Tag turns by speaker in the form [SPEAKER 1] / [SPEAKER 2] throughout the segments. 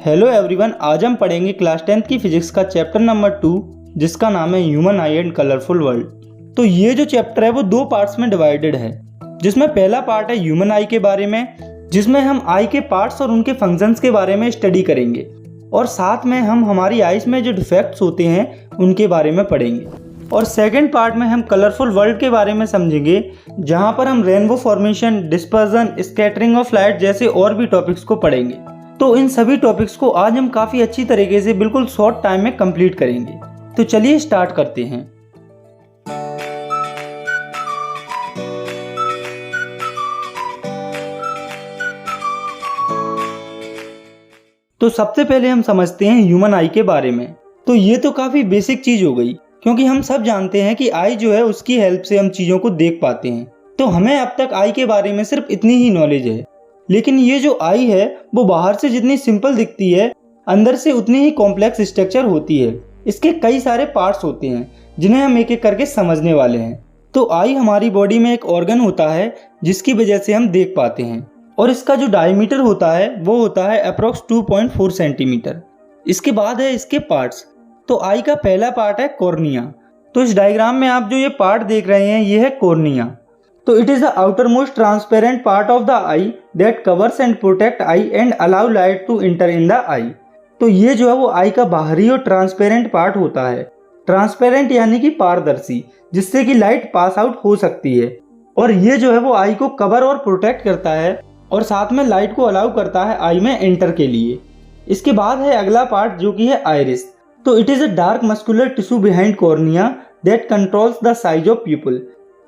[SPEAKER 1] Hello everyone, आज हम पढ़ेंगे क्लास 10th की फिजिक्स का चैप्टर नंबर 2 जिसका नाम है human I and colourful world. तो ये जो चैप्टर है वो दो पार्ट्स में डिवाइडेड है, जिसमें पहला पार्ट है ह्यूमन आई के बारे में, जिसमें हम आई के पार्ट्स और उनके फंक्शंस के बारे में स्टडी करेंगे और साथ में हम हमारी आईज में जो डिफेक्ट्स होते हैं उनके बारे में पढ़ेंगे। और सेकेंड पार्ट में हम कलरफुल वर्ल्ड के बारे में समझेंगे, जहाँ पर हम rainbow formation, dispersion, scattering of light जैसे और भी टॉपिक्स को पढ़ेंगे। तो इन सभी टॉपिक्स को आज हम काफ़ी अच्छी तरीके से बिल्कुल शॉर्ट टाइम में कंप्लीट करेंगे। तो चलिए स्टार्ट करते हैं। तो सबसे पहले हम समझते हैं ह्यूमन आई के बारे में। तो ये तो काफ़ी बेसिक चीज़ हो गई, क्योंकि हम सब जानते हैं कि आई जो है उसकी हेल्प से हम चीज़ों को देख पाते हैं। तो हमें अब तक आई के बारे में सिर्फ इतनी ही नॉलेज है, लेकिन ये जो आई है वो बाहर से जितनी सिंपल दिखती है, अंदर से उतनी ही कॉम्प्लेक्स स्ट्रक्चर होती है। इसके कई सारे पार्ट्स होते हैं जिन्हें हम एक एक करके समझने वाले हैं। तो आई हमारी बॉडी में एक ऑर्गन होता है जिसकी वजह से हम देख पाते हैं, और इसका जो डायमीटर होता है वो होता है अप्रोक्स 2.4 सेंटीमीटर। इसके बाद है इसके पार्ट्स। तो आई का पहला पार्ट है कॉर्निया। तो इस डायग्राम में आप जो ये पार्ट देख रहे हैं ये है कॉर्निया। तो it is the outermost transparent part of the eye that covers and protect eye and allow light to enter in the eye. तो ये जो है वो आई का बाहरी और ट्रांसपेरेंट पार्ट होता है। ट्रांसपेरेंट यानी कि पारदर्शी, जिससे कि लाइट पास आउट हो सकती है, और ये जो है वो आई को कवर और प्रोटेक्ट करता है और साथ में लाइट को अलाउ करता है आई में एंटर के लिए। इसके बाद है अगला पार्ट जो कि है आइरिस। तो it is a dark muscular tissue behind cornea that controls the size of people.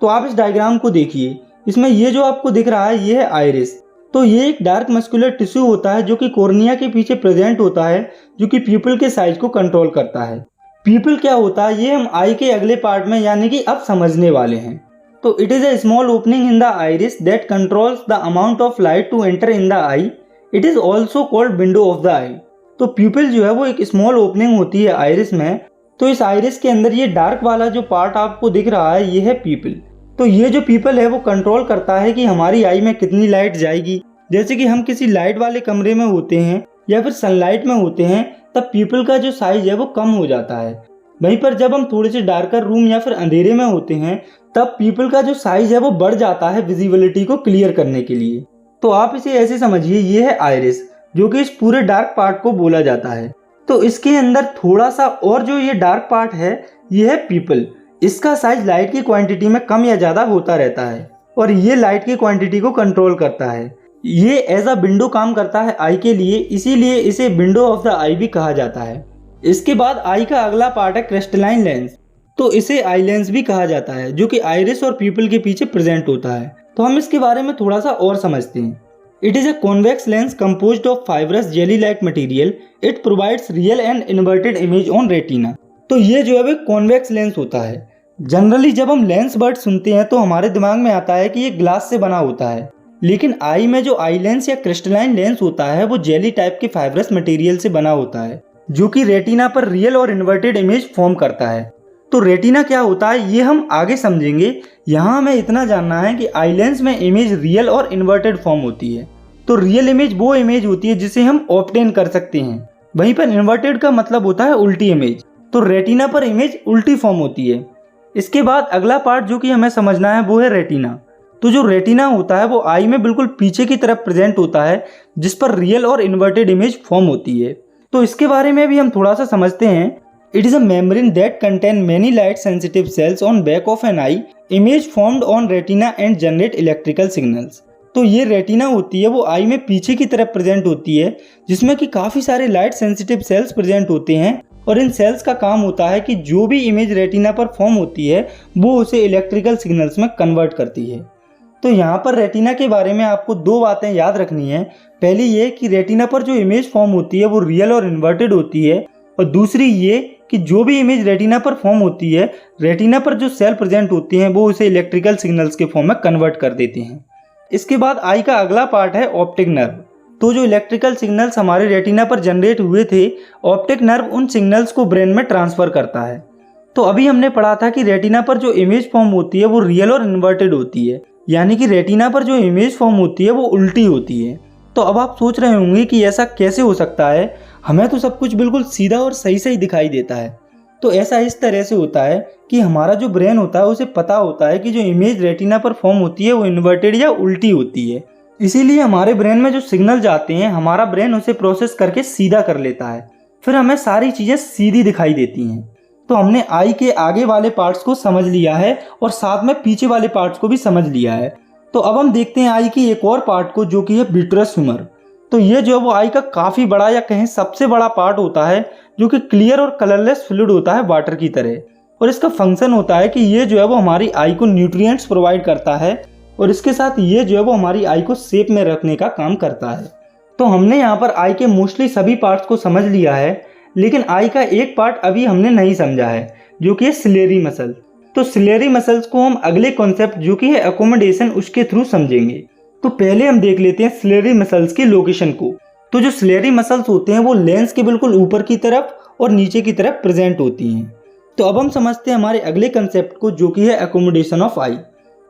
[SPEAKER 1] तो आप इस डायग्राम को देखिए, इसमें ये जो आपको दिख रहा है ये है आइरिस। तो ये एक डार्क मस्कुलर टिश्यू होता है जो कि कॉर्निया के पीछे प्रेजेंट होता है, जो कि पीपल के साइज को कंट्रोल करता है। पीपल क्या होता है ये हम आई के अगले पार्ट में यानी कि अब समझने वाले हैं। तो it is a small opening in the iris that controls the amount of light to enter in the eye. It is also called window of the eye. तो पीपल जो है वो एक स्मॉल ओपनिंग होती है आइरिस में। तो इस आइरिस के अंदर ये डार्क वाला जो पार्ट आपको दिख रहा है ये है पीपल। तो ये जो पीपल है वो कंट्रोल करता है कि हमारी आई में कितनी लाइट जाएगी। जैसे कि हम किसी लाइट वाले कमरे में होते हैं या फिर सनलाइट में होते हैं, तब पीपल का जो साइज है वो कम हो जाता है। वहीं पर जब हम थोड़े से डार्कर रूम या फिर अंधेरे में होते हैं तब पीपल का जो साइज है वो बढ़ जाता है विजिबिलिटी को क्लियर करने के लिए। तो आप इसे ऐसे समझिए, ये है आइरिस जो कि इस पूरे डार्क पार्ट को बोला जाता है। तो इसके अंदर थोड़ा सा और जो ये डार्क पार्ट है ये है पीपल। इसका साइज लाइट की क्वांटिटी में कम या ज़्यादा होता रहता है और ये लाइट की क्वांटिटी को कंट्रोल करता है। ये एज अ विंडो काम करता है आई के लिए, इसीलिए इसे विंडो ऑफ द आई भी कहा जाता है। इसके बाद आई का अगला पार्ट है क्रिस्टलाइन लेंस। तो इसे आई लेंस भी कहा जाता है, जो कि आइरिस और पीपल के पीछे प्रेजेंट होता है। तो हम इसके बारे में थोड़ा सा और समझते हैं। It is a convex lens composed of fibrous jelly like material. It provides real and inverted image on retina. तो ये जो है वो कॉन्वेक्स लेंस होता है। जनरली जब हम लेंस वर्ड सुनते हैं तो हमारे दिमाग में आता है कि ये ग्लास से बना होता है, लेकिन आई में जो आई लेंस या क्रिस्टलाइन लेंस होता है वो जेली टाइप के फाइब्रस मटेरियल से बना होता है, जो कि रेटिना पर रियल और इन्वर्टेड इमेज फॉर्म करता है। तो रेटिना क्या होता है ये हम आगे समझेंगे। यहाँ हमें इतना जानना है कि आई लेंस में इमेज रियल और इन्वर्टेड फॉर्म होती है। तो रियल इमेज वो इमेज होती है जिसे हम ऑब्टेन कर सकते हैं, वहीं पर इन्वर्टेड का मतलब होता है उल्टी इमेज। तो रेटिना पर इमेज उल्टी फॉर्म होती है। इसके बाद अगला पार्ट जो कि हमें समझना है वो है रेटिना। तो जो रेटिना होता है वो आई में बिल्कुल पीछे की तरफ प्रेजेंट होता है, जिस पर रियल और इन्वर्टेड इमेज फॉर्म होती है। तो इसके बारे में भी हम थोड़ा सा समझते हैं। It is a membrane that contain many light sensitive cells on back of an eye. Image formed on retina and generate electrical signals. तो ये रेटिना होती है वो आई में पीछे की तरफ प्रेजेंट होती है, जिसमें कि काफ़ी सारे लाइट सेंसिटिव सेल्स प्रेजेंट होते हैं, और इन सेल्स का काम होता है कि जो भी इमेज रेटिना पर फॉर्म होती है वो उसे इलेक्ट्रिकल सिग्नल्स में कन्वर्ट करती है। तो यहाँ पर रेटिना के बारे में आपको दो बातें याद रखनी है। पहली ये कि रेटिना पर जो इमेज फॉर्म होती है वो रियल और इन्वर्टेड होती है, और दूसरी ये कि जो भी इमेज रेटिना पर फॉर्म होती है, रेटिना पर जो सेल प्रेजेंट होती हैं वो उसे इलेक्ट्रिकल सिग्नल्स के फॉर्म में कन्वर्ट कर देते हैं। इसके बाद आई का अगला पार्ट है ऑप्टिक नर्व। तो जो इलेक्ट्रिकल सिग्नल्स हमारे रेटिना पर जनरेट हुए थे, ऑप्टिक नर्व उन सिग्नल्स को ब्रेन में ट्रांसफ़र करता है। तो अभी हमने पढ़ा था कि रेटिना पर जो इमेज फॉर्म होती है वो रियल और इन्वर्टेड होती है, यानी कि रेटिना पर जो इमेज फॉर्म होती है वो उल्टी होती है। तो अब आप सोच रहे होंगे कि ऐसा कैसे हो सकता है, हमें तो सब कुछ बिल्कुल सीधा और सही सही दिखाई देता है। तो ऐसा इस तरह से होता है कि हमारा जो ब्रेन होता है उसे पता होता है कि जो इमेज रेटिना पर फॉर्म होती है वो इन्वर्टेड या उल्टी होती है। इसीलिए हमारे ब्रेन में जो सिग्नल जाते हैं हमारा ब्रेन उसे प्रोसेस करके सीधा कर लेता है, फिर हमें सारी चीज़ें सीधी दिखाई देती हैं। तो हमने आई के आगे वाले पार्ट्स को समझ लिया है और साथ में पीछे वाले पार्ट्स को भी समझ लिया है। तो अब हम देखते हैं आई की एक और पार्ट को, जो कि है विट्रस ह्यूमर। तो ये जो है वो आई का काफ़ी बड़ा या कहीं सबसे बड़ा पार्ट होता है, जो कि क्लियर और कलरलेस फ्लूइड होता है वाटर की तरह। और इसका फंक्शन होता है कि ये जो है वो हमारी आई को न्यूट्रिएंट्स प्रोवाइड करता है और इसके साथ ये जो है वो हमारी आई को शेप में रखने का काम करता है। तो हमने यहाँ पर आई के मोस्टली सभी पार्ट्स को समझ लिया है, लेकिन आई का एक पार्ट अभी हमने नहीं समझा है, जो कि है सिलेरी मसल। तो सिलेरी मसल्स को हम अगले कॉन्सेप्ट जो कि है अकोमोडेशन उसके थ्रू समझेंगे। तो पहले हम देख लेते हैं सिलेरी मसल्स की लोकेशन को। तो जो सिलेरी मसल्स होते हैं वो लेंस के बिल्कुल ऊपर की तरफ और नीचे की तरफ प्रेजेंट होती हैं। तो अब हम समझते हैं हमारे अगले कंसेप्ट को, जो कि है अकोमोडेशन ऑफ आई।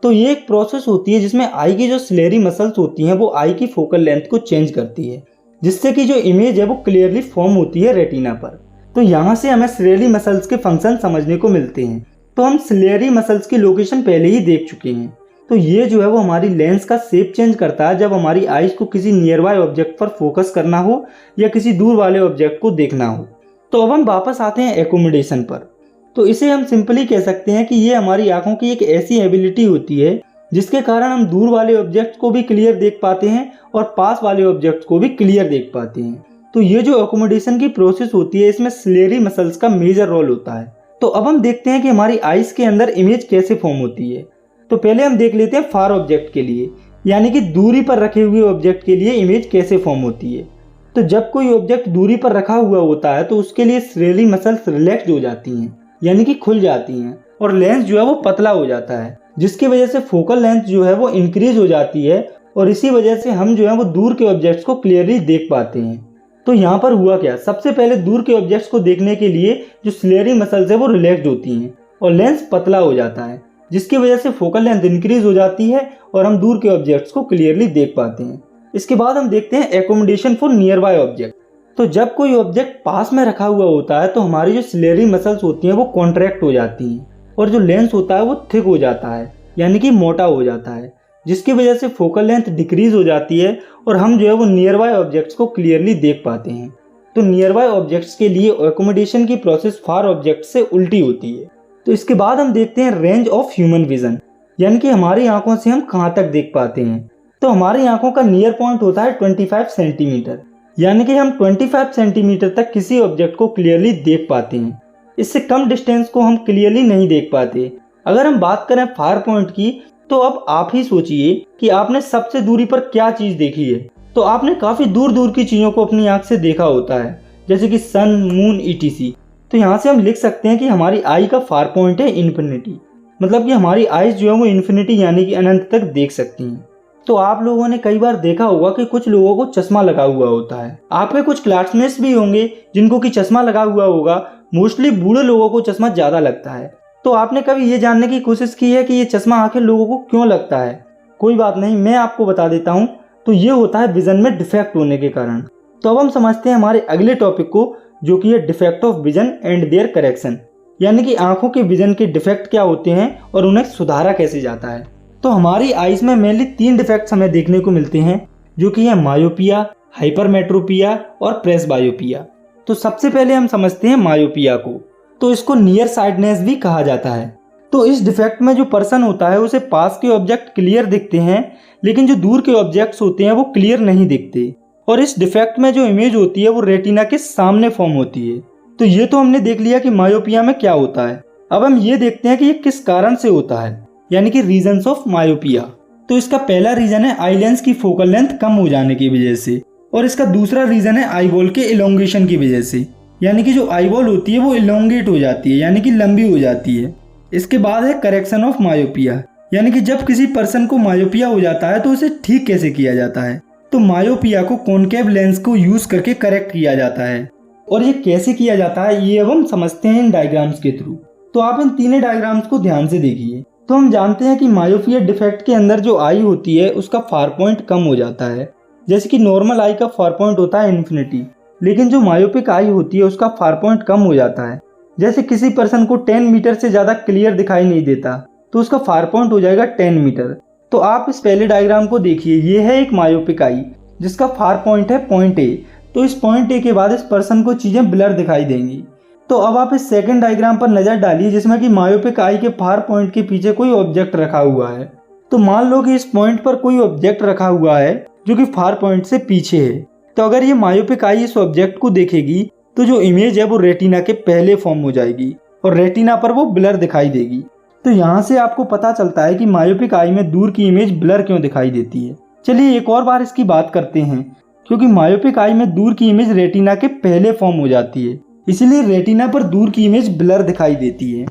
[SPEAKER 1] तो ये एक प्रोसेस होती है जिसमें आई की जो सिलेरी मसल्स होती हैं वो आई की फोकल लेंथ को चेंज करती है, जिससे कि जो इमेज है वो क्लियरली फॉर्म होती है रेटिना पर। तो यहाँ से हमें सिलेरी मसल्स के फंक्शन समझने को मिलते हैं। तो हम सिलेरी मसल्स की लोकेशन पहले ही देख चुके हैं। तो ये जो है वो हमारी लेंस का शेप चेंज करता है जब हमारी आईज को किसी नियर बाय ऑब्जेक्ट पर फोकस करना हो या किसी दूर वाले ऑब्जेक्ट को देखना हो। तो अब हम वापस आते हैं एकोमोडेशन पर। तो इसे हम सिंपली कह सकते हैं कि ये हमारी आंखों की एक ऐसी एबिलिटी होती है जिसके कारण हम दूर वाले ऑब्जेक्ट को भी क्लियर देख पाते हैं और पास वाले ऑब्जेक्ट को भी क्लियर देख पाते हैं। तो ये जो एकोमोडेशन की प्रोसेस होती है इसमें सिलेरी मसल्स का मेजर रोल होता है। तो अब हम देखते हैं कि हमारी आईज के अंदर इमेज कैसे फॉर्म होती है। तो पहले हम देख लेते हैं फार ऑब्जेक्ट के लिए, यानी कि दूरी पर रखे हुए ऑब्जेक्ट के लिए इमेज कैसे फॉर्म होती है। तो जब कोई ऑब्जेक्ट दूरी पर रखा हुआ होता है तो उसके लिए सिलेरी मसल्स रिलैक्स हो जाती हैं, यानी कि खुल जाती हैं, और लेंस जो है वो पतला हो जाता है, जिसकी वजह से फोकल लेंथ जो है वो इंक्रीज हो जाती है और इसी वजह से हम जो है वो दूर के ऑब्जेक्ट्स को क्लियरली देख पाते हैं। तो यहाँ पर हुआ क्या, सबसे पहले दूर के ऑब्जेक्ट्स को देखने के लिए जो सिलेरी मसल्स है वो रिलैक्स्ड होती हैं और लेंस पतला हो जाता है, जिसकी वजह से फोकल लेंथ इंक्रीज हो जाती है और हम दूर के ऑब्जेक्ट्स को क्लियरली देख पाते हैं। इसके बाद हम देखते हैं accommodation for near by object. तो जब कोई ऑब्जेक्ट पास में रखा हुआ होता है तो हमारी जो सिलेरी मसल्स होती हैं वो कॉन्ट्रैक्ट हो जाती हैं और जो लेंस होता है वो थिक हो जाता है, यानी कि मोटा हो जाता है, जिसकी वजह से फोकल लेंथ डिक्रीज हो जाती है और हम जो है वो नियर बाय ऑब्जेक्ट्स को क्लियरली देख पाते हैं। तो नियर बाय ऑब्जेक्ट्स के लिए एकोमोडेशन की प्रोसेस फार ऑब्जेक्ट से उल्टी होती है। तो इसके बाद हम देखते हैं रेंज ऑफ ह्यूमन विजन, यानी कि हमारी आंखों से हम कहाँ तक देख पाते हैं। तो हमारी आंखों का नियर पॉइंट होता है 25 सेंटीमीटर, यानी कि हम 25 सेंटीमीटर तक किसी ऑब्जेक्ट को क्लियरली देख पाते हैं। इससे कम डिस्टेंस को हम क्लियरली नहीं देख पाते। अगर हम बात करें फार पॉइंट की, तो अब आप ही सोचिए कि आपने सबसे दूरी पर क्या चीज़ देखी है। तो आपने काफ़ी दूर दूर की चीज़ों को अपनी आंख से देखा होता है, जैसे कि सन, मून, ETC। तो यहाँ से हम लिख सकते हैं कि हमारी आई का फार पॉइंट है इन्फिनिटी, मतलब कि हमारी आईज जो है वो इन्फिनिटी यानी कि अनंत तक देख सकती हैं। तो आप लोगों ने कई बार देखा होगा कि कुछ लोगों को चश्मा लगा हुआ होता है। आप में कुछ क्लासमेट्स भी होंगे जिनको कि चश्मा लगा हुआ होगा। मोस्टली बूढ़े लोगों को चश्मा ज़्यादा लगता है। तो आपने कभी ये जानने की कोशिश की है कि ये चश्मा आखिर लोगों को क्यों लगता है? कोई बात नहीं, मैं आपको बता देता हूँ। तो ये होता है विजन में डिफेक्ट होने के कारण। तो अब हम समझते हैं हमारे अगले टॉपिक को, जो कि है defect of vision and their correction, यानी कि आंखों के विजन के डिफेक्ट क्या होते हैं और उन्हें सुधारा कैसे जाता है। तो हमारी आईज में मेनली 3 डिफेक्ट्स हमें देखने को मिलते हैं, जो कि है मायोपिया, हाइपरमेट्रोपिया और प्रेसबायोपिया। तो सबसे पहले हम समझते हैं मायोपिया को। तो इसको नियर साइडनेस भी कहा जाता है। तो इस डिफेक्ट में जो पर्सन होता है उसे पास के ऑब्जेक्ट क्लियर दिखते हैं, लेकिन जो दूर के ऑब्जेक्ट्स होते हैं वो क्लियर नहीं दिखते। और इस डिफेक्ट में जो इमेज होती है वो रेटिना के सामने फॉर्म होती है। तो ये तो हमने देख लिया कि मायोपिया में क्या होता है। अब हम ये देखते हैं कि ये किस कारण से होता है, यानी कि रीजंस ऑफ मायोपिया। तो इसका पहला रीजन है आई लेंस की फोकल लेंथ कम हो जाने की वजह से, और इसका दूसरा रीजन है आई बॉल के इलोंगेशन की वजह से, यानी कि जो आई बॉल होती है वो इलोंगेट हो जाती है, यानी कि लंबी हो जाती है। इसके बाद है करेक्शन ऑफ मायोपिया, यानी कि जब किसी पर्सन को मायोपिया हो जाता है तो उसे ठीक कैसे किया जाता है। तो मायोपिया को कॉनकेव लेंस को यूज करके करेक्ट किया जाता है। और ये कैसे किया जाता है ये अब हम समझते हैं इन डायग्राम्स के थ्रू। तो आप इन तीनों डायग्राम्स को ध्यान से देखिए। तो हम जानते हैं कि मायोपिया डिफेक्ट के अंदर जो आई होती है उसका फार पॉइंट कम हो जाता है, जैसे कि नॉर्मल आई का फार पॉइंट होता है इन्फिनिटी, लेकिन जो मायोपिक आई होती है उसका फार पॉइंट कम हो जाता है। जैसे किसी पर्सन को 10 मीटर से ज़्यादा क्लियर दिखाई नहीं देता तो उसका फार पॉइंट हो जाएगा 10 मीटर। तो आप इस पहले डायग्राम को देखिए, ये है एक मायोपिक आई जिसका फार पॉइंट है पॉइंट ए। तो इस पॉइंट ए के बाद इस पर्सन को चीज़ें ब्लर दिखाई देंगी। तो अब आप इस सेकंड डायग्राम पर नज़र डालिए जिसमें कि मायोपिक आई के फार पॉइंट के पीछे कोई ऑब्जेक्ट रखा हुआ है। तो मान लो कि इस पॉइंट पर कोई ऑब्जेक्ट रखा हुआ है जो कि फार पॉइंट से पीछे है। तो अगर ये मायोपिक आई इस ऑब्जेक्ट को देखेगी तो जो इमेज है वो रेटिना के पहले फॉर्म हो जाएगी और रेटिना पर वो ब्लर दिखाई देगी। तो यहाँ से आपको पता चलता है कि मायोपिक आई में दूर की इमेज ब्लर क्यों दिखाई देती है। चलिए एक और बार इसकी बात करते हैं। क्योंकि मायोपिक आई में दूर की इमेज रेटिना के पहले फॉर्म हो जाती है, इसीलिए रेटिना पर दूर की इमेज ब्लर दिखाई देती है।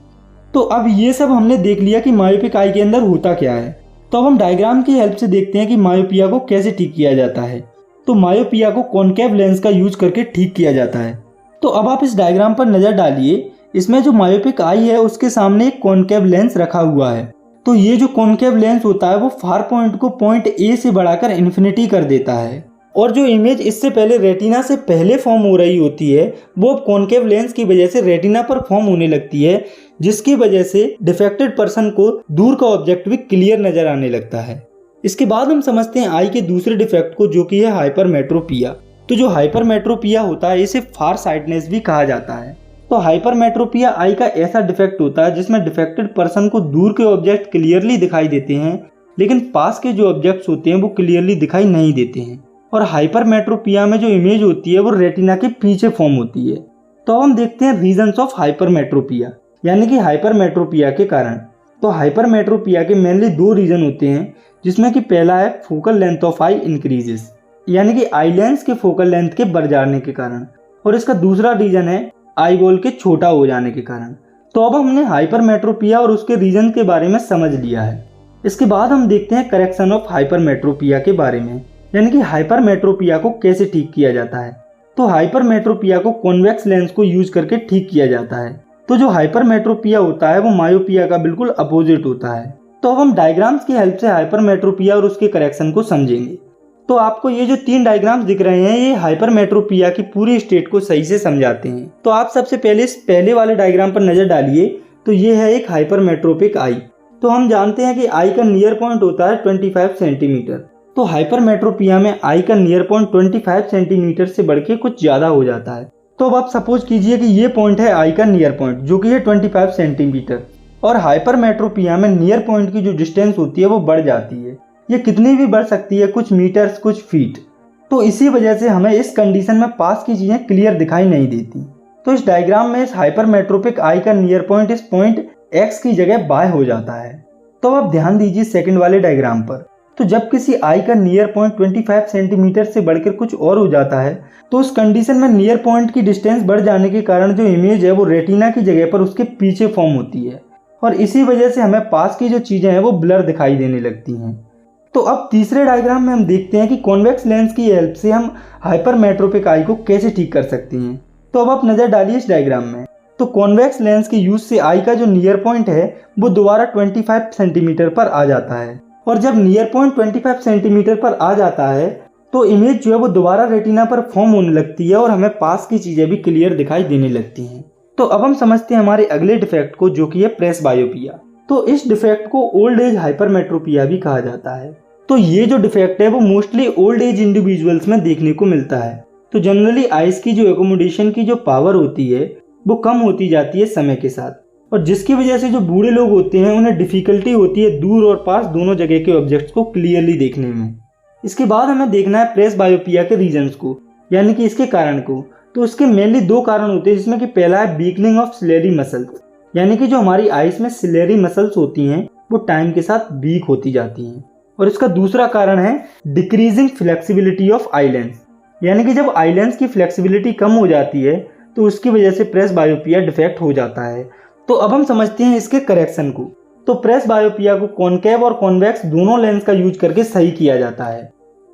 [SPEAKER 1] तो अब ये सब हमने देख लिया कि मायोपिक आई के अंदर होता क्या है। तो अब हम डायग्राम की हेल्प से देखते हैं कि मायोपिया को कैसे ठीक किया जाता है। तो मायोपिया को कॉनकेव लेंस का यूज करके ठीक किया जाता है। तो अब आप इस डायग्राम पर नज़र डालिए, इसमें जो मायोपिक आई है उसके सामने एक कॉनकेव लेंस रखा हुआ है। तो ये जो कॉनकेव लेंस होता है वो फार पॉइंट को पॉइंट ए से बढ़ाकर इन्फिनिटी कर देता है, और जो इमेज इससे पहले रेटिना से पहले फॉर्म हो रही होती है वो अब कॉनकेव लेंस की वजह से रेटिना पर फॉर्म होने लगती है, जिसकी वजह से डिफेक्टेड पर्सन को दूर का ऑब्जेक्ट भी क्लियर नजर आने लगता है। इसके बाद हम समझते हैं आई के दूसरे डिफेक्ट को, जो कि है हाइपरमेट्रोपिया। तो जो हाइपरमेट्रोपिया होता है इसे फार साइटनेस भी कहा जाता है। तो हाइपरमेट्रोपिया आई का ऐसा डिफेक्ट होता है जिसमें डिफेक्टेड पर्सन को दूर के ऑब्जेक्ट क्लियरली दिखाई देते हैं, लेकिन पास के जो ऑब्जेक्ट्स होते हैं वो क्लियरली दिखाई नहीं देते हैं। और हाइपरमेट्रोपिया में जो इमेज होती है वो रेटिना के पीछे फॉर्म होती है। तो अब हम देखते हैं रीजंस ऑफ हाइपरमेट्रोपिया, यानी कि हाइपरमेट्रोपिया के कारण। तो हाइपरमेट्रोपिया के मेनली दो रीजन होते हैं, जिसमें कि पहला है focal length of I increases, यानी कि आई लेंस के फोकल लेंथ के बढ़ जाने के कारण, और इसका दूसरा रीजन है आई बॉल के छोटा हो जाने के कारण। तो अब हमने हाइपरमेट्रोपिया और उसके रीजन के बारे में समझ लिया है। इसके बाद हम देखते हैं करेक्शन ऑफ हाइपरमेट्रोपिया के बारे में, यानी कि हाइपरमेट्रोपिया को कैसे ठीक किया जाता है। तो हाइपरमेट्रोपिया को कॉन्वेक्स लेंस को यूज करके ठीक किया जाता है। तो जो हाइपरमेट्रोपिया होता है वो मायोपिया का बिल्कुल अपोजिट होता है। तो अब हम डायग्राम्स की हेल्प से हाइपरमेट्रोपिया और उसके करेक्शन को समझेंगे। तो आपको ये जो 3 डायग्राम्स दिख रहे हैं ये हाइपरमेट्रोपिया की पूरी स्टेट को सही से समझाते हैं। तो आप सबसे पहले इस पहले वाले डायग्राम पर नजर डालिए। तो ये है एक हाइपरमेट्रोपिक आई। तो हम जानते हैं कि आई का नियर पॉइंट होता है 25 सेंटीमीटर। तो हाइपरमेट्रोपिया में आई का नियर पॉइंट 25 सेंटीमीटर से बढ़ के कुछ ज़्यादा हो जाता है। तो अब आप सपोज कीजिए कि ये पॉइंट है आई का नियर पॉइंट, जो कि है 25 सेंटीमीटर, और हाइपरमेट्रोपिया में नियर पॉइंट की जो डिस्टेंस होती है वो बढ़ जाती है। ये कितनी भी बढ़ सकती है, कुछ मीटर्स कुछ फीट। तो इसी वजह से हमें इस कंडीशन में पास की चीज़ें क्लियर दिखाई नहीं देती। तो इस डायग्राम में इस हाइपरमेट्रोपिक आई का नियर पॉइंट इस पॉइंट एक्स की जगह बाय हो जाता है। तो अब ध्यान दीजिए सेकंड वाले डायग्राम पर। तो जब किसी आई का नियर पॉइंट 25 सेंटीमीटर से बढ़कर कुछ और हो जाता है तो उस कंडीशन में नियर पॉइंट की डिस्टेंस बढ़ जाने के कारण जो इमेज है वो रेटिना की जगह पर उसके पीछे फॉर्म होती है, और इसी वजह से हमें पास की जो चीज़ें हैं वो ब्लर दिखाई देने लगती हैं। तो अब तीसरे डायग्राम में हम देखते हैं कि कॉन्वेक्स लेंस की हेल्प से हम हाइपरमेट्रोपिक आई को कैसे ठीक कर सकते हैं। तो अब आप नज़र डालिए इस डायग्राम में। तो कॉन्वेक्स लेंस के यूज से आई का जो नियर पॉइंट है वो दोबारा 25 सेंटीमीटर पर आ जाता है, और जब नियर पॉइंट 25 सेंटीमीटर पर आ जाता है तो इमेज जो है वो दोबारा रेटिना पर फॉर्म होने लगती है और हमें पास की चीज़ें भी क्लियर दिखाई देने लगती हैं। तो अब हम समझते हैं हमारे अगले डिफेक्ट को, जो कि है प्रेस बायोपिया। तो इस डिफेक्ट को ओल्ड एज हाइपरमेट्रोपिया भी कहा जाता है। तो ये जो डिफेक्ट है वो मोस्टली ओल्ड एज इंडिविजुअल्स में देखने को मिलता है। तो जनरली आइज की जो एकोमोडेशन की जो पावर होती है वो कम होती जाती है समय के साथ, और जिसकी वजह से जो बूढ़े लोग होते हैं उन्हें डिफिकल्टी होती है दूर और पास दोनों जगह के ऑब्जेक्ट्स को क्लियरली देखने में। इसके बाद हमें देखना है प्रेस बायोपिया के रीजंस को, यानी कि इसके कारण को। तो उसके मेनली 2 कारण होते हैं, जिसमें कि पहला है वीकनिंग ऑफ सिलेरी मसल्स, यानी कि जो हमारी आइज में सिलेरी मसल्स होती हैं वो टाइम के साथ वीक होती जाती हैं। और इसका दूसरा कारण है decreasing flexibility of eye lens, यानी कि जब आई लेंस की फ्लेक्सिबिलिटी कम हो जाती है तो उसकी वजह से प्रेस बायोपिया डिफेक्ट हो जाता है। तो अब हम समझते हैं इसके करेक्शन को। तो प्रेस बायोपिया को कॉनकेव और कॉन्वेक्स दोनों लेंस का यूज करके सही किया जाता है।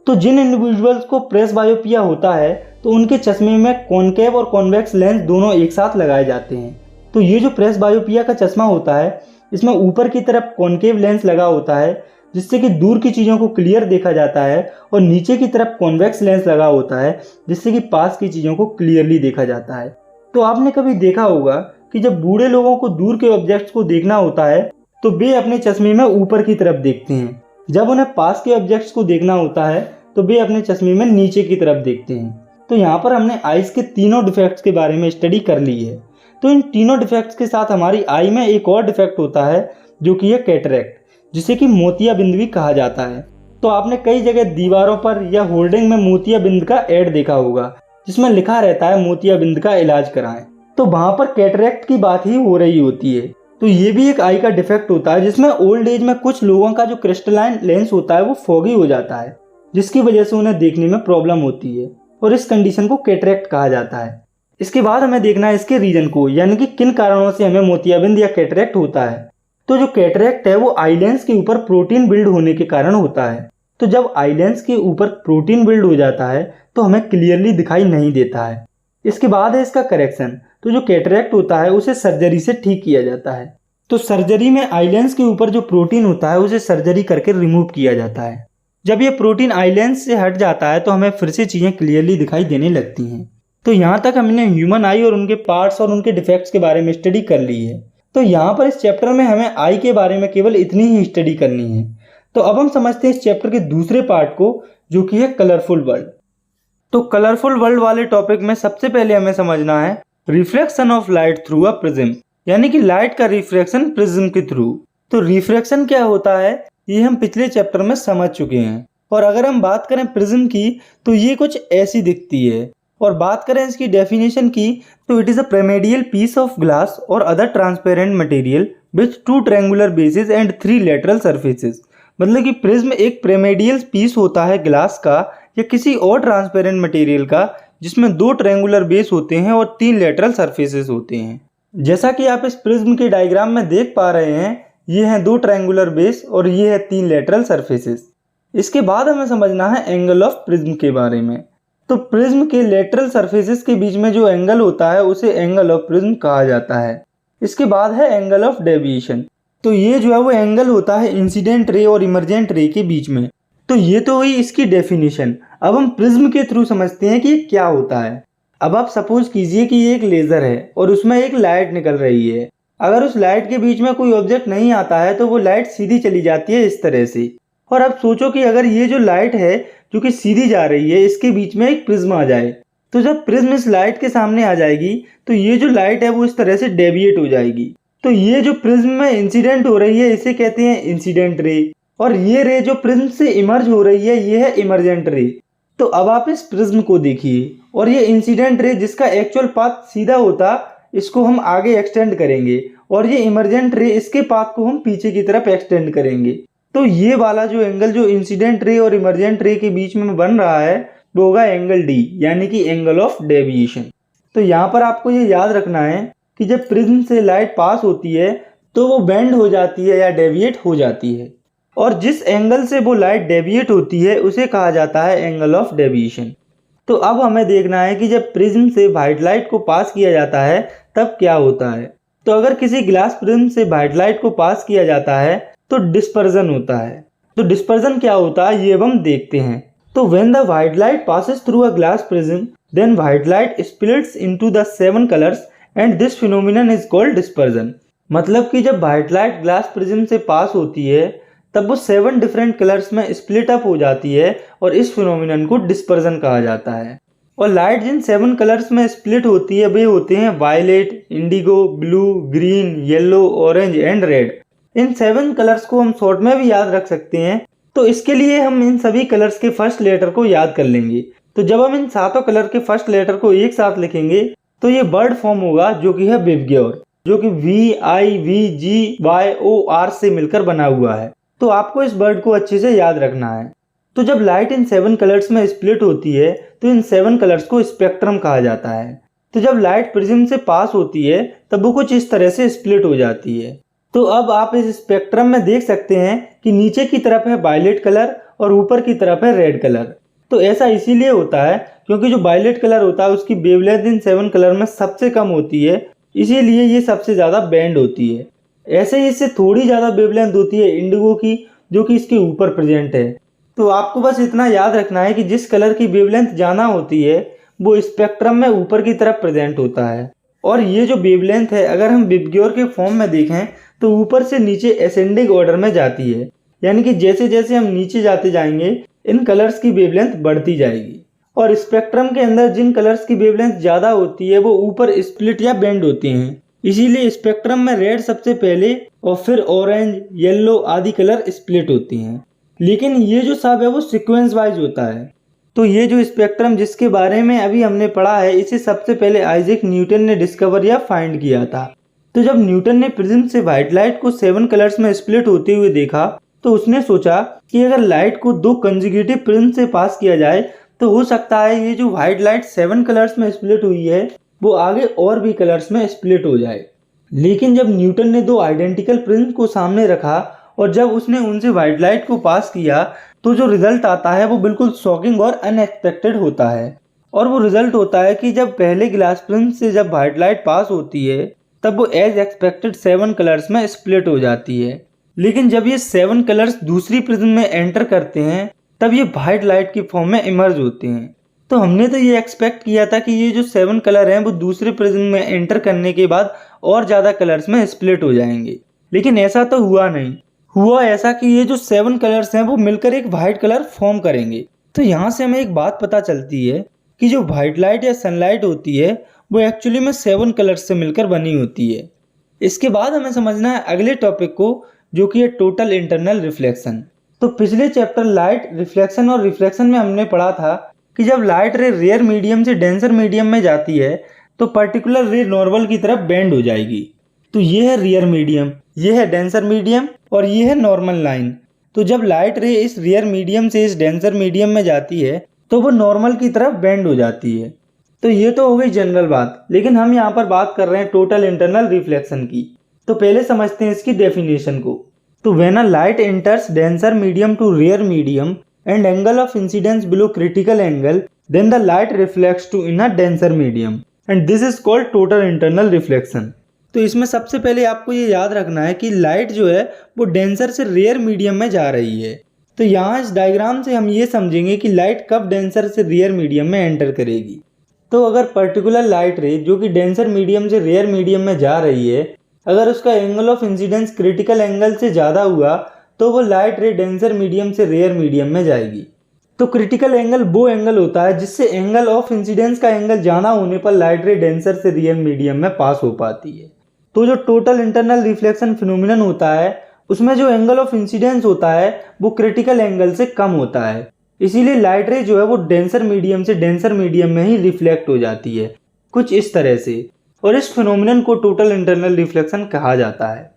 [SPEAKER 1] तो जिन इंडिविजुअल्स को प्रेस बायोपिया होता है तो उनके चश्मे में कॉनकेव और कॉन्वेक्स लेंस दोनों एक साथ लगाए जाते हैं। तो ये जो प्रेस बायोपिया का चश्मा होता है इसमें ऊपर की तरफ कॉनकेव लेंस लगा होता है, जिससे कि दूर की चीज़ों को क्लियर देखा जाता है, और नीचे की तरफ कॉन्वेक्स लेंस लगा होता है जिससे कि पास की चीज़ों को क्लियरली देखा जाता है। तो आपने कभी देखा होगा कि जब बूढ़े लोगों को दूर के ऑब्जेक्ट्स को देखना होता है तो वे अपने चश्मे में ऊपर की तरफ देखते हैं, जब उन्हें पास के ऑब्जेक्ट्स को देखना होता है तो वे अपने चश्मे में नीचे की तरफ देखते हैं। तो यहाँ पर हमने आइज के तीनों डिफेक्ट्स के बारे में स्टडी कर ली है। तो इन तीनों डिफेक्ट्स के साथ हमारी आई में एक और डिफेक्ट होता है जो कि है कैटरेक्ट, जिसे कि मोतियाबिंद भी कहा जाता है। तो आपने कई जगह दीवारों पर या होर्डिंग में मोतियाबिंद का ऐड देखा होगा जिसमें लिखा रहता है मोतियाबिंद का इलाज कराएं। तो वहां पर कैटरेक्ट की बात ही हो रही होती है। तो ये भी एक आई का डिफेक्ट होता है जिसमें ओल्ड एज में कुछ लोगों का जो क्रिस्टलाइन लेंस होता है वो फॉगी हो जाता है, जिसकी वजह से उन्हें देखने में प्रॉब्लम होती है, और इस कंडीशन को कैटरेक्ट कहा जाता है। इसके बाद हमें देखना है इसके रीजन को, यानी कि किन कारणों से हमें मोतियाबिंद या कैटरेक्ट होता है। तो जो कैटरेक्ट है वो आई लेंस के ऊपर प्रोटीन बिल्ड होने के कारण होता है। तो जब आई लेंस के ऊपर प्रोटीन बिल्ड हो जाता है तो हमें क्लियरली दिखाई नहीं देता है। इसके बाद है इसका करेक्शन। तो जो कैटरेक्ट होता है उसे सर्जरी से ठीक किया जाता है। तो सर्जरी में आई लेंस के ऊपर जो प्रोटीन होता है उसे सर्जरी करके रिमूव किया जाता है। जब ये प्रोटीन आई लेंस से हट जाता है तो हमें फिर से चीज़ें क्लियरली दिखाई देने लगती हैं। तो यहाँ तक हमने ह्यूमन आई और उनके पार्ट्स और उनके डिफेक्ट्स के बारे में स्टडी कर ली है। तो यहाँ पर इस चैप्टर में हमें आई के बारे में केवल इतनी ही स्टडी करनी है। तो अब हम समझते हैं इस चैप्टर के दूसरे पार्ट को, जो कि है कलरफुल वर्ल्ड। तो कलरफुल वर्ल्ड वाले टॉपिक में सबसे पहले हमें समझना है reflection of light through a prism, यानी कि लाइट का रिफ्लेक्शन प्रिज्म के थ्रू। तो रिफ्लेक्शन क्या होता है ये हम पिछले चैप्टर में समझ चुके हैं, और अगर हम बात करें प्रिज्म की तो ये कुछ ऐसी दिखती है। और बात करें इसकी डेफिनेशन की तो it is a pyramidal piece of glass और other transparent material with 2 triangular bases and 3 lateral surfaces. मतलब कि प्रिज्म एक पिरामिडल पीस होता है ग्लास का या किसी और ट्रांसपेरेंट मटेरियल का, जिसमें 2 ट्रायंगुलर बेस होते हैं और 3 लेटरल सरफेसेस होते हैं। जैसा कि आप इस प्रिज्म के डायग्राम में देख पा रहे हैं, ये हैं 2 ट्रायंगुलर बेस और ये है 3 लेटरल सरफेसेस। इसके बाद हमें समझना है एंगल ऑफ प्रिज्म के बारे में। तो प्रिज्म के लेटरल सरफेसेस के बीच में जो एंगल होता है उसे एंगल ऑफ प्रिज्म कहा जाता है। इसके बाद है एंगल ऑफ डेविएशन। तो ये जो है वो एंगल होता है इंसिडेंट रे और इमर्जेंट रे के बीच में। तो ये तो हुई इसकी डेफिनेशन। अब हम प्रिज्म के थ्रू समझते हैं कि ये क्या होता है। अब आप सपोज कीजिए कि ये एक लेज़र है और उसमें एक लाइट निकल रही है। अगर उस लाइट के बीच में कोई ऑब्जेक्ट नहीं आता है तो वो लाइट सीधी चली जाती है इस तरह से। और अब सोचो कि अगर ये जो लाइट है जो कि सीधी जा रही है, इसके बीच में एक प्रिज्म आ जाए, तो जब प्रिज्म इस लाइट के सामने आ जाएगी तो ये जो लाइट है वो इस तरह से डेविएट हो जाएगी। तो ये जो प्रिज्म में इंसिडेंट हो रही है इसे कहते हैं इंसिडेंट रे, और ये रे जो प्रिज्म से इमर्ज हो रही है ये है इमर्जेंट रे। तो अब आप इस प्रिज्म को देखिए, और ये इंसिडेंट रे जिसका एक्चुअल पाथ सीधा होता, इसको हम आगे एक्सटेंड करेंगे, और ये इमर्जेंट रे इसके पाथ को हम पीछे की तरफ एक्सटेंड करेंगे। तो ये वाला जो एंगल जो इंसिडेंट रे और इमर्जेंट रे के बीच में बन रहा है वो होगा एंगल डी, यानी कि एंगल ऑफ डेविएशन। तो यहाँ पर आपको ये याद रखना है कि जब प्रिज्म से लाइट पास होती है तो वो बेंड हो जाती है या डेविएट हो जाती है, और जिस एंगल से वो लाइट डेविएट होती है उसे कहा जाता है एंगल ऑफ डेविएशन। तो अब हमें देखना है कि जब प्रिज्म से व्हाइट लाइट को पास किया जाता है तब क्या होता है। तो अगर किसी ग्लास प्रिज्म से व्हाइट लाइट को पास किया जाता है तो डिस्पर्जन होता है। तो डिस्पर्जन क्या होता है ये अब हम देखते हैं। तो when the white light passes through a glass prism then white light splits into the 7 colours and this phenomenon is called dispersion. मतलब कि जब व्हाइट लाइट ग्लास प्रिज्म से पास होती है तब वो 7 डिफरेंट कलर्स में स्प्लिट अप हो जाती है, और इस फिनोमिनन को डिस्पर्जन कहा जाता है। और लाइट जिन 7 कलर्स में स्प्लिट होती है वे होते हैं violet, indigo, blue, green, yellow, orange and red. इन 7 कलर्स को हम शॉर्ट में भी याद रख सकते हैं। तो इसके लिए हम इन सभी कलर्स के फर्स्ट लेटर को याद कर लेंगे। तो जब हम इन 7 कलर के फर्स्ट लेटर को एक साथ लिखेंगे तो ये वर्ड फॉर्म होगा जो कि है विवग्योर, जो कि VIVGYOR से मिलकर बना हुआ है। तो आपको इस वर्ड को अच्छे से याद रखना है। तो जब लाइट इन 7 कलर्स में स्प्लिट होती है तो इन 7 कलर्स को स्पेक्ट्रम कहा जाता है। तो जब लाइट प्रिज्म से पास होती है तब वो कुछ इस तरह से स्प्लिट हो जाती है। तो अब आप इस स्पेक्ट्रम में देख सकते हैं कि नीचे की तरफ है वायलेट कलर और ऊपर की तरफ है रेड कलर। तो ऐसा इसीलिए होता है क्योंकि जो वायलेट कलर होता है उसकी वेवलेंथ इन 7 कलर में सबसे कम होती है, इसीलिए ये सबसे ज़्यादा बैंड होती है। ऐसे ही इससे थोड़ी ज़्यादा वेवलेंथ होती है इंडिगो की, जो कि इसके ऊपर प्रेजेंट है। तो आपको बस इतना याद रखना है कि जिस कलर की वेवलेंथ ज़्यादा होती है वो स्पेक्ट्रम में ऊपर की तरफ प्रेजेंट होता है। और ये जो वेवलेंथ है अगर हम विबग्योर के फॉर्म में देखें तो ऊपर से नीचे असेंडिंग ऑर्डर में जाती है, यानी कि जैसे जैसे हम नीचे जाते जाएंगे इन कलर्स की वेवलेंथ बढ़ती जाएगी। और स्पेक्ट्रम के अंदर जिन कलर्स की वेवलेंथ ज़्यादा होती है वो ऊपर स्प्लिट या बेंड होती हैं। इसीलिए स्पेक्ट्रम में रेड सबसे पहले और फिर ऑरेंज, येलो आदि कलर स्प्लिट होती हैं। लेकिन ये जो सब है वो सीक्वेंस वाइज होता है। तो ये जो स्पेक्ट्रम जिसके बारे में अभी हमने पढ़ा है इसे सबसे पहले आइजैक न्यूटन ने डिस्कवर या फाइंड किया था। तो जब न्यूटन ने प्रिज्म से व्हाइट लाइट को 7 कलर्स में स्प्लिट होते हुए देखा तो उसने सोचा कि अगर लाइट को 2 कंसेक्यूटिव प्रिज्म से पास किया जाए तो हो सकता है ये जो व्हाइट लाइट 7 कलर्स में स्प्लिट हुई है वो आगे और भी कलर्स में स्प्लिट हो जाए। लेकिन जब न्यूटन ने 2 आइडेंटिकल प्रिज्म को सामने रखा और जब उसने उनसे व्हाइट लाइट को पास किया तो जो रिजल्ट आता है वो बिल्कुल शॉकिंग और अनएक्सपेक्टेड होता है। और वो रिजल्ट होता है कि जब पहले ग्लास प्रिज्म से जब व्हाइट लाइट पास होती है तब वो एज एक्सपेक्टेड 7 कलर्स में स्प्लिट हो जाती है। लेकिन जब ये 7 कलर्स दूसरी प्रिज्म में एंटर करते हैं तब ये व्हाइट लाइट की फॉर्म में इमर्ज होते हैं। तो हमने तो ये एक्सपेक्ट किया था कि ये जो 7 कलर हैं वो दूसरे प्रिज्म में एंटर करने के बाद और ज़्यादा कलर्स में स्प्लिट हो जाएंगे, लेकिन ऐसा तो हुआ नहीं। हुआ ऐसा कि ये जो 7 कलर्स हैं वो मिलकर एक वाइट कलर फॉर्म करेंगे। तो यहाँ से हमें एक बात पता चलती है कि जो वाइट लाइट या सनलाइट होती है वो एक्चुअली में 7 कलर्स से मिलकर बनी होती है। इसके बाद हमें समझना है अगले टॉपिक को, जो कि है टोटल इंटरनल रिफ्लेक्शन। तो पिछले चैप्टर लाइट रिफ्लेक्शन और रिफ्लेक्शन में हमने पढ़ा था कि जब लाइट रे रेयर मीडियम से डेंसर मीडियम में जाती है तो पर्टिकुलर रे नॉर्मल की तरफ बेंड हो जाएगी। तो ये है रेयर मीडियम, ये है डेंसर मीडियम और ये है नॉर्मल लाइन। तो जब लाइट रे इस रेयर मीडियम से इस डेंसर मीडियम में जाती है तो वो नॉर्मल की तरफ बेंड हो जाती है। तो ये तो हो गई जनरल बात, लेकिन हम यहाँ पर बात कर रहे हैं टोटल इंटरनल रिफ्लेक्शन की। तो पहले समझते हैं इसकी डेफिनेशन को। तो when a light enters denser medium to rare medium and angle of incidence below critical angle, then the light reflects to in a denser medium and this is called total internal reflection। तो इसमें सबसे पहले आपको ये याद रखना है कि लाइट जो है वो डेंसर से रेयर मीडियम में जा रही है। तो यहाँ इस डायग्राम से हम ये समझेंगे कि लाइट कब डेंसर से रेयर मीडियम में एंटर करेगी। तो अगर पर्टिकुलर लाइट रे जो कि डेंसर मीडियम से रेयर मीडियम में जा रही है, अगर उसका angle of incidence critical angle से ज़्यादा हुआ तो वो लाइट रे डेंसर मीडियम से रेयर मीडियम में जाएगी। तो क्रिटिकल एंगल वो एंगल होता है जिससे एंगल ऑफ इंसिडेंस का एंगल ज़्यादा होने पर लाइट रे डेंसर से रेयर मीडियम में पास हो पाती है। तो जो टोटल इंटरनल रिफ्लेक्शन फिनोमिनन होता है उसमें जो एंगल ऑफ इंसिडेंस होता है वो क्रिटिकल एंगल से कम होता है, इसीलिए लाइट रे जो है वो डेंसर मीडियम से डेंसर मीडियम में ही रिफ्लेक्ट हो जाती है, कुछ इस तरह से। और इस फिनोमिनन को टोटल इंटरनल रिफ्लेक्शन कहा जाता है।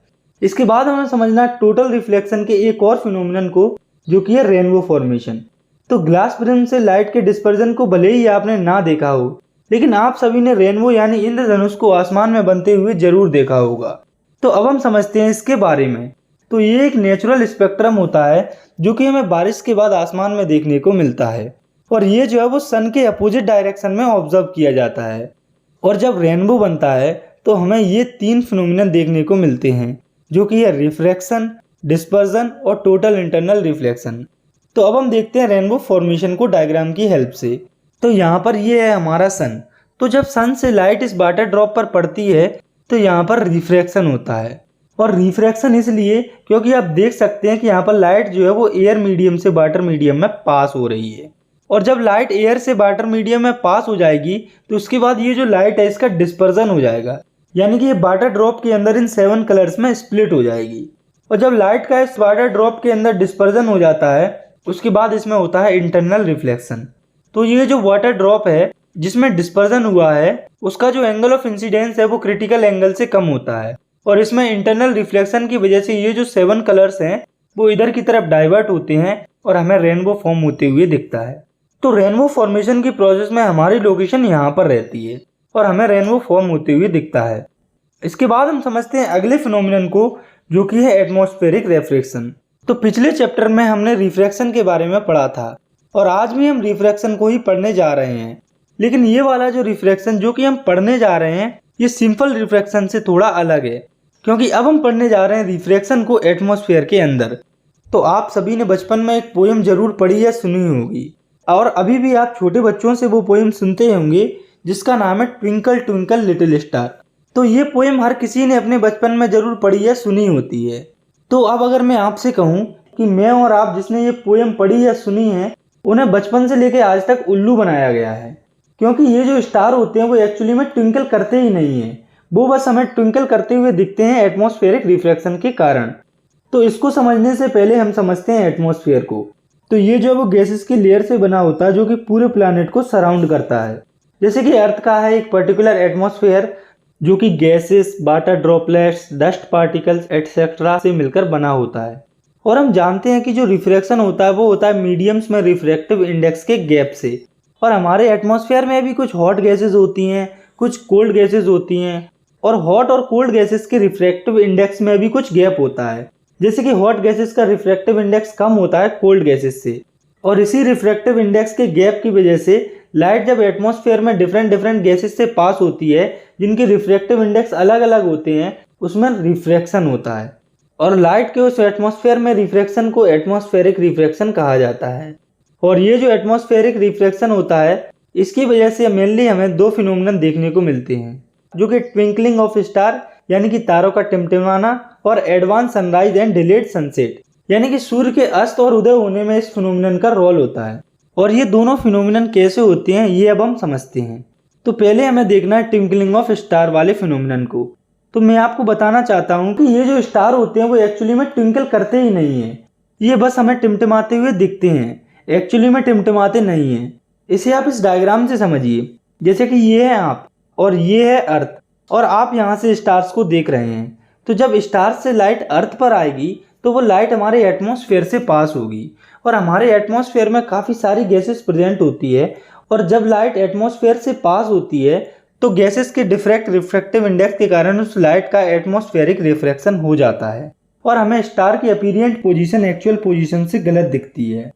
[SPEAKER 1] इसके बाद हमें समझना है टोटल रिफ्लेक्शन के एक और फिनोमिनन को, जो कि है रेनबो फॉर्मेशन। तो ग्लास प्रिज्म से लाइट के डिस्पर्जन को भले ही आपने ना देखा हो, लेकिन आप सभी ने रेनबो यानी इंद्रधनुष को आसमान में बनते हुए जरूर देखा होगा। तो अब हम समझते हैं इसके बारे में। तो ये एक नेचुरल स्पेक्ट्रम होता है जो कि हमें बारिश के बाद आसमान में देखने को मिलता है, और ये जो है वो सन के अपोजिट डायरेक्शन में ऑब्जर्व किया जाता है। और जब रेनबो बनता है तो हमें ये 3 फिनोमिनन देखने को मिलते हैं, जो कि है रिफ्रैक्शन, डिस्पर्जन और टोटल इंटरनल रिफ्लेक्शन। तो अब हम देखते हैं रेनबो फॉर्मेशन को डायग्राम की हेल्प से। तो यहाँ पर ये है हमारा सन। तो जब सन से लाइट इस वाटर ड्रॉप पर पड़ती है तो यहाँ पर रिफ्रैक्शन होता है। और रिफ्रैक्शन इसलिए क्योंकि आप देख सकते हैं कि यहाँ पर लाइट जो है वो एयर मीडियम से वाटर मीडियम में पास हो रही है। और जब लाइट एयर से वाटर मीडियम में पास हो जाएगी तो उसके बाद ये जो लाइट है इसका डिस्पर्जन हो जाएगा, यानी कि ये वाटर ड्रॉप के अंदर इन 7 कलर्स में स्प्लिट हो जाएगी। और जब लाइट का इस वाटर ड्रॉप के अंदर डिस्पर्जन हो जाता है उसके बाद इसमें होता है इंटरनल रिफ्लेक्शन। तो ये जो वाटर ड्रॉप है जिसमें डिस्पर्जन हुआ है उसका जो एंगल ऑफ इंसिडेंस है वो क्रिटिकल एंगल से कम होता है, और इसमें इंटरनल रिफ्लेक्शन की वजह से ये जो 7 कलर्स हैं वो इधर की तरफ डाइवर्ट होते हैं और हमें रेनबो फॉर्म होते हुए दिखता है। तो रेनबो फॉर्मेशन की प्रोसेस में हमारी लोकेशन यहाँ पर रहती है और हमें रेनबो फॉर्म होते हुए दिखता है। इसके बाद हम समझते हैं अगले फिनोमिनन को, जो कि है एटमॉस्फेरिक रिफ्रैक्शन। तो पिछले चैप्टर में हमने रिफ्रैक्शन के बारे में पढ़ा था और आज भी हम रिफ्रैक्शन को ही पढ़ने जा रहे हैं। लेकिन ये वाला जो रिफ्रैक्शन जो कि हम पढ़ने जा रहे हैं ये सिंपल रिफ्रैक्शन से थोड़ा अलग है, क्योंकि अब हम पढ़ने जा रहे हैं रिफ्रैक्शन को एटमॉस्फेयर के अंदर। तो आप सभी ने बचपन में एक पोयम जरूर पढ़ी या सुनी होगी और अभी भी आप छोटे बच्चों से वो पोयम सुनते होंगे जिसका नाम है ट्विंकल ट्विंकल लिटिल स्टार। तो ये पोयम हर किसी ने अपने बचपन में जरूर पढ़ी या सुनी होती है। तो अब अगर मैं आपसे कहूँ कि मैं और आप जिसने ये पोयम पढ़ी या सुनी है उन्हें बचपन से लेकर आज तक उल्लू बनाया गया है, क्योंकि ये जो स्टार होते हैं वो एक्चुअली में ट्विंकल करते ही नहीं है, वो बस हमें ट्विंकल करते हुए दिखते हैं एटमॉस्फेरिक रिफ्लेक्शन के कारण। तो इसको समझने से पहले हम समझते हैं एटमॉस्फेयर को। तो ये जो वो गैसेस की लेयर से बना होता है जो कि पूरे प्लैनेट को सराउंड करता है। जैसे कि अर्थ का है एक पर्टिकुलर एटमॉस्फेयर जो कि gases, water droplets, dust particles etcetera से मिलकर बना होता है। और हम जानते हैं कि जो रिफ्रैक्शन होता है वो होता है मीडियम्स में रिफ्रैक्टिव इंडेक्स के गैप से। और हमारे एटमॉस्फेयर में भी कुछ हॉट गैसेस होती हैं, कुछ कोल्ड गैसेस होती हैं, और हॉट और कोल्ड गैसेस के रिफ्रैक्टिव इंडेक्स में भी कुछ गैप होता है। जैसे कि हॉट गैसेस का रिफ्रैक्टिव इंडेक्स कम होता है कोल्ड गैसेस से, और इसी रिफ्रैक्टिव इंडेक्स के गैप की वजह से लाइट जब एटमॉस्फेयर में डिफरेंट गैसेस से पास होती है जिनके रिफ्रैक्टिव इंडेक्स अलग अलग होते हैं, उसमें रिफ्रैक्शन होता है। और लाइट के उस एटमॉस्फेयर में रिफ्रैक्शन को एटमॉस्फेरिक रिफ्रैक्शन कहा जाता है। और ये जो एटमॉस्फेरिक रिफ्रैक्शन होता है इसकी वजह से मेनली हमें दो फिनोमिनन देखने को मिलते हैं, जो कि ट्विंकलिंग ऑफ स्टार यानी कि तारों का टिमटिमाना और advance sunrise and delayed sunset यानी कि सूर्य के अस्त और उदय होने में इस फिनोमिनन का रोल होता है। और ये दोनों फिनोमिनन कैसे होते हैं ये अब हम समझते हैं। तो पहले हमें देखना है ट्विंकलिंग ऑफ स्टार वाले फिनोमिनन को। तो मैं आपको बताना चाहता हूँ कि ये जो स्टार होते हैं वो एक्चुअली में ट्विंकल करते ही नहीं है, ये बस हमें टिमटिमाते हुए दिखते हैं, एक्चुअली में टिमटिमाते नहीं हैं। इसे आप इस डायग्राम से समझिए, जैसे कि ये है आप और ये है अर्थ, और आप यहाँ से स्टार्स को देख रहे हैं। तो जब स्टार से लाइट अर्थ पर आएगी तो वो लाइट हमारे एटमॉस्फेयर से पास होगी, और हमारे एटमॉस्फेयर में काफ़ी सारी गैसेस प्रेजेंट होती है। और जब लाइट एटमॉस्फेयर से पास होती है तो गैसेस के डिफ्रैक्ट रिफ्रैक्टिव इंडेक्स के कारण उस लाइट का एटमॉस्फेरिक रिफ्रैक्शन हो जाता है और हमें स्टार की अपीरियंट पोजीशन एक्चुअल पोजीशन से गलत दिखती है।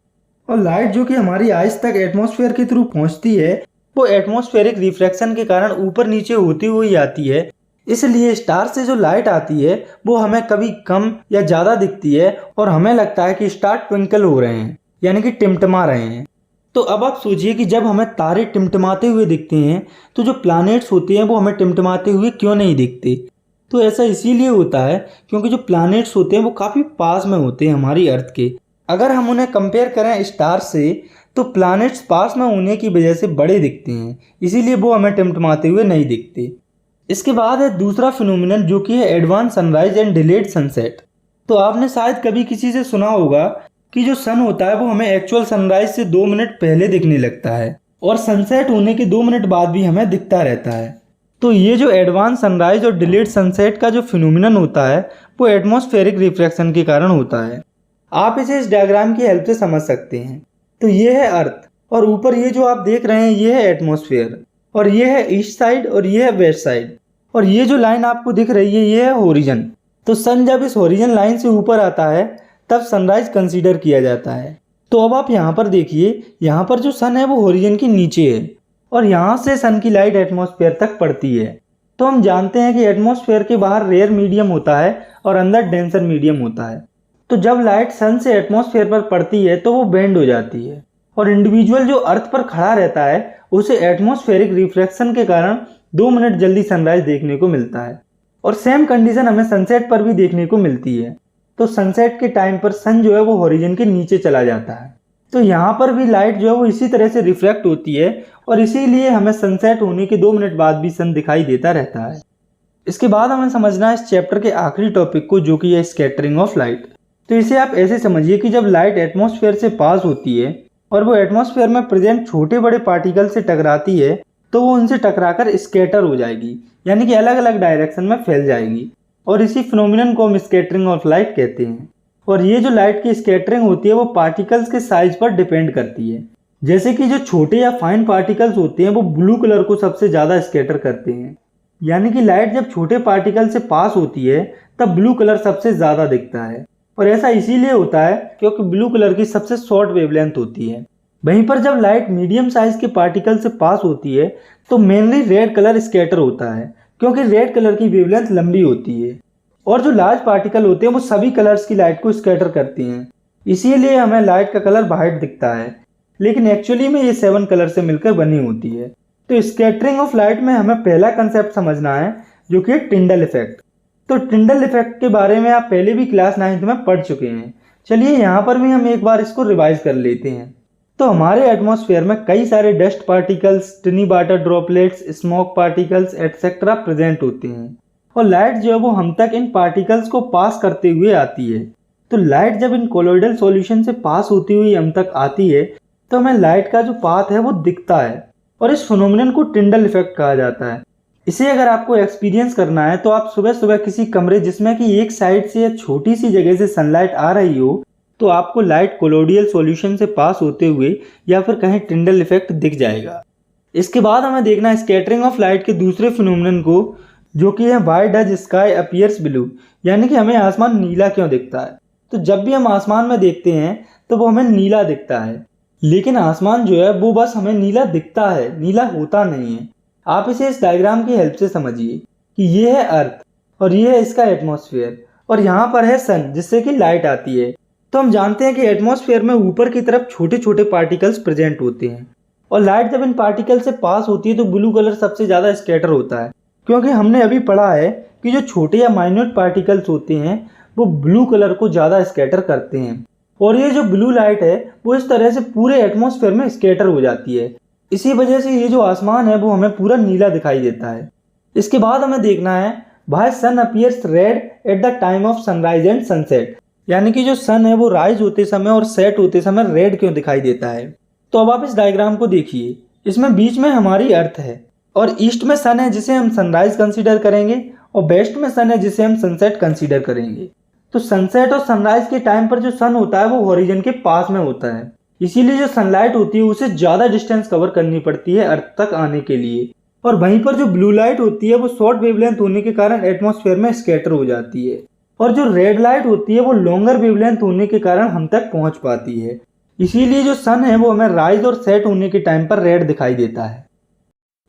[SPEAKER 1] और लाइट जो कि हमारी आइज तक एटमॉस्फेयर के थ्रू पहुंचती है वो एटमॉस्फेरिक रिफ्रैक्शन के कारण ऊपर नीचे होती हुई आती है। इसलिए स्टार से जो लाइट आती है वो हमें कभी कम या ज़्यादा दिखती है और हमें लगता है कि स्टार ट्विंकल हो रहे हैं, यानी कि टिमटिमा रहे हैं। तो अब आप सोचिए कि जब हमें तारे टिमटिमाते हुए दिखते हैं तो जो प्लैनेट्स होते हैं वो हमें टिमटिमाते हुए क्यों नहीं दिखते? तो ऐसा इसीलिए होता है क्योंकि जो प्लैनेट्स होते हैं वो काफ़ी पास में होते हैं हमारी अर्थ के। अगर हम उन्हें कंपेयर करें स्टार से तो प्लैनेट्स पास में होने की वजह से बड़े दिखते हैं, इसीलिए वो हमें टिमटिमाते हुए नहीं दिखते। इसके बाद है दूसरा फिनोमिनन जो कि है advance sunrise and delayed sunset. तो आपने शायद कभी किसी से सुना होगा कि जो सन होता है वो हमें एक्चुअल सनराइज से 2 मिनट पहले दिखने लगता है और सनसेट होने के 2 मिनट बाद भी हमें दिखता रहता है। तो ये जो एडवांस सनराइज और डिलेड सनसेट का जो फिनोमिनन होता है वो एटमॉस्फेरिक रिफ्रैक्शन के कारण होता है। आप इसे इस डायग्राम की हेल्प से समझ सकते हैं। तो ये है अर्थ और ऊपर ये जो आप देख रहे हैं ये है एटमॉस्फेयर, और ये है ईस्ट साइड और ये है वेस्ट साइड, और ये जो लाइन आपको दिख रही है ये है होरिजन। तो सन जब इस होरिजन लाइन से ऊपर आता है तब सनराइज कंसीडर किया जाता है। तो अब आप यहाँ पर देखिए, यहाँ पर जो सन है वो होरिजन के नीचे है और यहाँ से सन की लाइट एटमॉस्फेयर तक पड़ती है। तो हम जानते हैं कि एटमॉस्फेयर के बाहर रेयर मीडियम होता है और अंदर डेंसर मीडियम होता है। तो जब लाइट सन से एटमॉस्फेयर पर पड़ती है तो वो बेंड हो जाती है और इंडिविजुअल जो अर्थ पर खड़ा रहता है उसे एटमॉस्फेरिक रिफ्रैक्शन के कारण 2 मिनट जल्दी सनराइज देखने को मिलता है। और सेम कंडीशन हमें सनसेट पर भी देखने को मिलती है। तो सनसेट के टाइम पर सन जो है वो होरिजन के नीचे चला जाता है। तो यहाँ पर भी लाइट जो है वो इसी तरह से रिफ्लेक्ट होती है और इसीलिए हमें सनसेट होने के 2 मिनट बाद भी सन दिखाई देता रहता है। इसके बाद हमें समझना है इस चैप्टर के आखिरी टॉपिक को, जो कि है स्कैटरिंग ऑफ लाइट। तो इसे आप ऐसे समझिए कि जब लाइट एटमॉस्फेयर से पास होती है और वो एटमॉस्फेयर में प्रेजेंट छोटे बड़े पार्टिकल से टकराती है तो वो उनसे टकराकर स्कैटर हो जाएगी, यानी कि अलग अलग डायरेक्शन में फैल जाएगी। और इसी फिनोमिनन को हम स्कैटरिंग ऑफ लाइट कहते हैं। और ये जो लाइट की स्कैटरिंग होती है वो पार्टिकल्स के साइज पर डिपेंड करती है। जैसे कि जो छोटे या फाइन पार्टिकल्स होते हैं वो ब्लू कलर को सबसे ज़्यादा स्कैटर करते हैं, यानी कि लाइट जब छोटे पार्टिकल से पास होती है तब ब्लू कलर सबसे ज़्यादा दिखता है। और ऐसा इसीलिए होता है क्योंकि ब्लू कलर की सबसे शॉर्ट वेवलेंथ होती है। वहीं पर जब लाइट मीडियम साइज के पार्टिकल से पास होती है तो मेनली रेड कलर स्कैटर होता है, क्योंकि रेड कलर की वेवलेंथ लंबी होती है। और जो लार्ज पार्टिकल होते हैं वो सभी कलर्स की लाइट को स्कैटर करते हैं। इसीलिए हमें लाइट का कलर वाइट दिखता है, लेकिन एक्चुअली में ये 7 कलर से मिलकर बनी होती है। तो स्कैटरिंग ऑफ लाइट में हमें पहला कंसेप्ट समझना है, जो कि टिंडल इफेक्ट। तो टिंडल इफेक्ट के बारे में आप पहले भी क्लास 9th में पढ़ चुके हैं। चलिए यहाँ पर भी हम एक बार इसको रिवाइज कर लेते हैं। तो हमारे एटमॉस्फेयर में कई सारे dust particles, टिनी water droplets, smoke particles etcetera present होते हैं, और लाइट जो है वो हम तक इन पार्टिकल्स को पास करते हुए आती है। तो लाइट जब इन कोलॉइडल सॉल्यूशन से पास होती हुई हम तक आती है तो हमें लाइट का जो पाथ है वो दिखता है, और इस फिनोमिनन को टिंडल इफेक्ट कहा जाता है। इसे अगर आपको एक्सपीरियंस करना है तो आप सुबह सुबह किसी कमरे जिसमें कि एक साइड से या छोटी सी जगह से सनलाइट आ रही हो, तो आपको लाइट कोलोडियल सॉल्यूशन से पास होते हुए या फिर कहीं टिंडल इफेक्ट दिख जाएगा। इसके बाद हमें देखना है स्कैटरिंग ऑफ लाइट के दूसरे फिनोमिनन को, जो कि है why does sky appears blue, यानी कि हमें आसमान नीला क्यों दिखता है। तो जब भी हम आसमान में देखते हैं तो वो हमें नीला दिखता है, लेकिन आसमान जो है वो बस हमें नीला दिखता है, नीला होता नहीं है। आप इसे इस डायग्राम की हेल्प से समझिए कि ये है अर्थ और ये है इसका एटमॉस्फेयर, और यहाँ पर है सन जिससे कि लाइट आती है। तो हम जानते हैं कि एटमॉस्फेयर में ऊपर की तरफ छोटे छोटे पार्टिकल्स प्रेजेंट होते हैं, और लाइट जब इन पार्टिकल से पास होती है तो ब्लू कलर सबसे ज़्यादा स्कैटर होता है, क्योंकि हमने अभी पढ़ा है कि जो छोटे या माइन्यूट पार्टिकल्स होते हैं वो ब्लू कलर को ज़्यादा स्कैटर करते हैं, और ये जो ब्लू लाइट है वो इस तरह से पूरे एटमॉस्फेयर में स्कैटर हो जाती है। इसी वजह से ये जो आसमान है वो हमें पूरा नीला दिखाई देता है। इसके बाद हमें देखना है why sun appears red at the time of sunrise and sunset, यानी कि जो सन है वो राइज होते समय और सेट होते समय रेड क्यों दिखाई देता है। तो अब आप इस डायग्राम को देखिए, इसमें बीच में हमारी अर्थ है, और ईस्ट में सन है जिसे हम सनराइज कंसीडर करेंगे, और वेस्ट में सन है जिसे हम सनसेट कंसीडर करेंगे। तो सनसेट और सनराइज के टाइम पर जो सन होता है वो हॉरिजन के पास में होता है, इसीलिए जो सनलाइट होती है उसे ज़्यादा डिस्टेंस कवर करनी पड़ती है अर्थ तक आने के लिए, और वहीं पर जो ब्लू लाइट होती है वो शॉर्ट वेवलेंथ होने के कारण एटमॉस्फेयर में स्कैटर हो जाती है, और जो रेड लाइट होती है वो लॉन्गर वेवलेंथ होने के कारण हम तक पहुंच पाती है। इसीलिए जो सन है वो हमें राइज और सेट होने के टाइम पर रेड दिखाई देता है।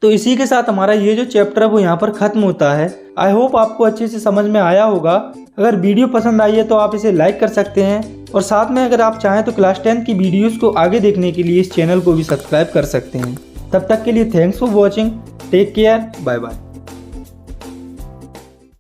[SPEAKER 1] तो इसी के साथ हमारा ये जो चैप्टर है वो यहाँ पर खत्म होता है। आई होप आपको अच्छे से समझ में आया होगा। अगर वीडियो पसंद आई है तो आप इसे लाइक कर सकते हैं, और साथ में अगर आप चाहें तो क्लास 10 की वीडियोस को आगे देखने के लिए इस चैनल को भी सब्सक्राइब कर सकते हैं। तब तक के लिए thanks for watching, take care, bye bye.